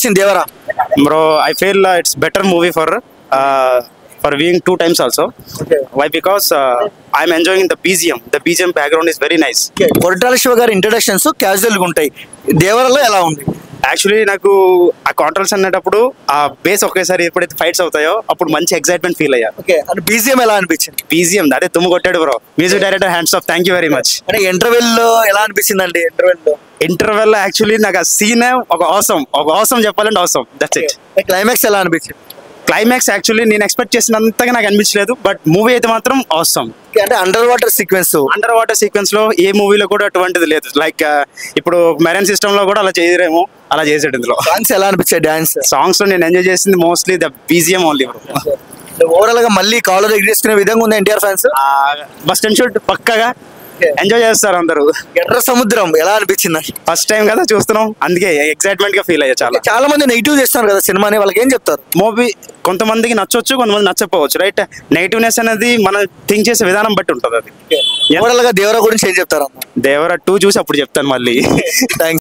అనిపించింది Devara? Bro, I feel it's better movie for viewing 2 times also. Okay. Why? Because I'm enjoying the BGM. The BGM background is very nice. Koratala Shiva గారి introductions casual గా ఉంటాయి, దేవరలో ఎలా ఉంది? Actually నాకు ఆ కాంట్రల్స్ అన్నప్పుడు ఆ బేస్ ఒకేసారి ఎప్పుడైతే ఫైట్స్ అవుతాయో అప్పుడు మంచి ఎక్సైట్మెంట్ ఫీల్ అయ్యా. ఓకే, అంటే బీజిఎం ఎలా అనిపించింది? BGM అదే తుమ్ము కొట్టాడు bro. Music director hands of, thank you very much. అంటే ఇంటర్వెల్ లో ఎలా అనిపించింది అండి? ఇంటర్వెల్ యాక్చువల్లీ నాకు ఆ సీన్ ఒక అవసరం చెప్పాలంటే అవసరం. That's it. క్లైమాక్స్ ఎలా అనిపించింది? క్లైమాక్స్ యాక్చువల్లీ నేను ఎక్స్పెక్ట్ చేసినంతగా నాకు అనిపించలేదు, బట్ మూవీ అయితే మాత్రం అవసరం. అంటే అండర్ వాటర్ సీక్వెన్స్ లో ఏ మూవీలో కూడా అటువంటిది లేదు. లైక్ ఇప్పుడు మెరైన్ సిస్టమ్ లో కూడా అలా చేయరేమో, అలా చేసాడు ఇందులో. సాంగ్స్ ఎలా అనిపించాయి? డాన్స్ సాంగ్స్ లో నేను ఎంజాయ్ చేసింది mostly the BGM only. Overall గా మళ్ళీ కాలర్ ఎగ్రేసుకునే విధంగా ఉంది NTR fans. Must and should పక్కగా ఎంజాయ్ చేస్తారు అందరూ. ఎర్ర సముద్రం ఎలా అనిపించింది? ఫస్ట్ టైం కదా చూస్తున్నాం, అందుకే ఎక్సైట్మెంట్ గా ఫీల్ అయ్యా. చాలా మంది నెగిటివ్ చేస్తున్నారు కదా సినిమాని, వాళ్ళకి ఏం చెప్తారు? మూవీ కొంతమందికి నచ్చొచ్చు, కొంతమంది నచ్చకపోవచ్చు. రైట్, నెగిటివ్నెస్ అనేది మనం థింక్ చేసే విధానం బట్టి ఉంటుంది. అది ఓవరాల్ గా దేవరా గురించి ఏం చెప్తారు? దేవరా 2 చూసి అప్పుడు చెప్తాను మళ్ళీ. థ్యాంక్స్.